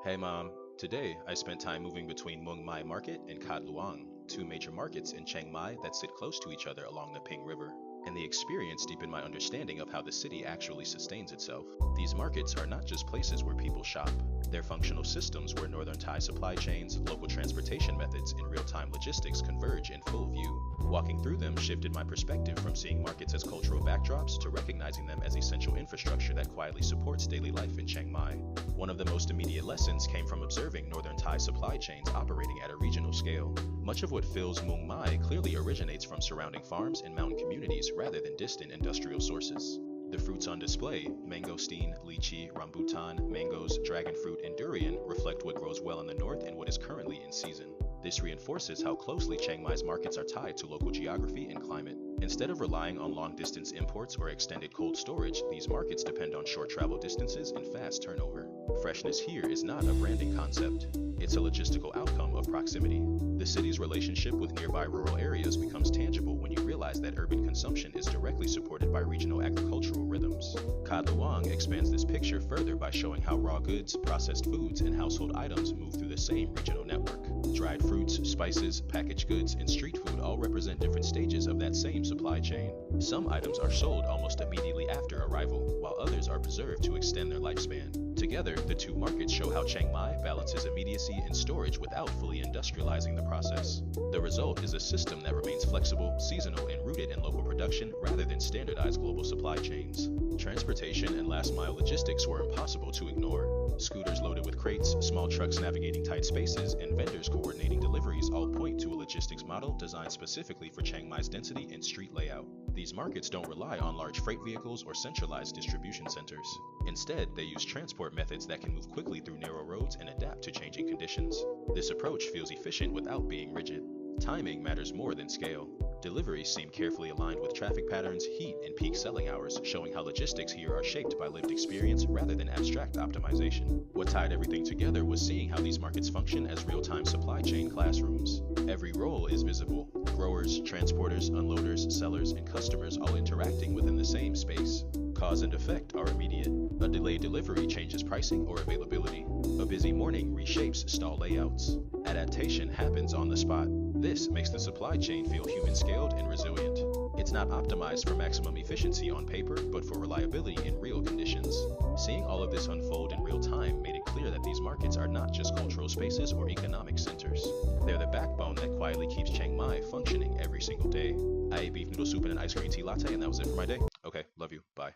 Hey mom, today I spent time moving between Mung Mai Market and Kat Luang, two major markets in Chiang Mai that sit close to each other along the Ping River. And the experience deepened my understanding of how the city actually sustains itself. These markets are not just places where people shop. They're functional systems where Northern Thai supply chains, local transportation methods, and real-time logistics converge in full view. Walking through them shifted my perspective from seeing markets as cultural backdrops to recognizing them as essential infrastructure that quietly supports daily life in Chiang Mai. One of the most immediate lessons came from observing Northern Thai supply chains operating at a regional scale. Much of what fills Mung Mai clearly originates from surrounding farms and mountain communities rather than distant industrial sources. The fruits on display, mangosteen, lychee, rambutan, mangoes, dragon fruit, and durian, reflect what grows well in the north and what is currently in season. This reinforces how closely Chiang Mai's markets are tied to local geography and climate. Instead of relying on long-distance imports or extended cold storage, these markets depend on short travel distances and fast turnover. Freshness here is not a branding concept. It's a logistical outcome of proximity. The city's relationship with nearby rural areas becomes tangible when you realize that urban consumption is directly supported by regional agricultural rhythms. Kad Luang expands this picture further by showing how raw goods, processed foods, and household items move through the same regional network. Dried fruits, spices, packaged goods, and street food all represent different stages of that same supply chain. Some items are sold almost immediately after arrival, while others are preserved to extend their lifespan. Together, the two markets show how Chiang Mai balances immediacy and storage without fully industrializing the process. The result is a system that remains flexible, seasonal, and rooted in local production rather than standardized global supply chains. Transportation and last-mile logistics were impossible to ignore. Scooters loaded with crates, small trucks navigating tight spaces, and vendors coordinating deliveries all point to a logistics model designed specifically for Chiang Mai's density and street layout. These markets don't rely on large freight vehicles or centralized distribution centers. Instead, they use transport methods that can move quickly through narrow roads and adapt to changing conditions. This approach feels efficient without being rigid. Timing matters more than scale. Deliveries seem carefully aligned with traffic patterns, heat, and peak selling hours, showing how logistics here are shaped by lived experience rather than abstract optimization. What tied everything together was seeing how these markets function as real-time supply chain classrooms. Every role is visible. Growers, transporters, unloaders, sellers, and customers all interacting within the same space. Cause and effect are immediate. A delayed delivery changes pricing or availability. A busy morning reshapes stall layouts. Adaptation happens on the spot. This makes the supply chain feel human-scaled and resilient. It's not optimized for maximum efficiency on paper, but for reliability in real conditions. Seeing all of this unfold in real time made it clear that these markets are not just cultural spaces or economic centers. They're the backbone that quietly keeps Chiang Mai functioning every single day. I ate beef noodle soup and an iced green tea latte, and that was it for my day. Okay, love you. Bye.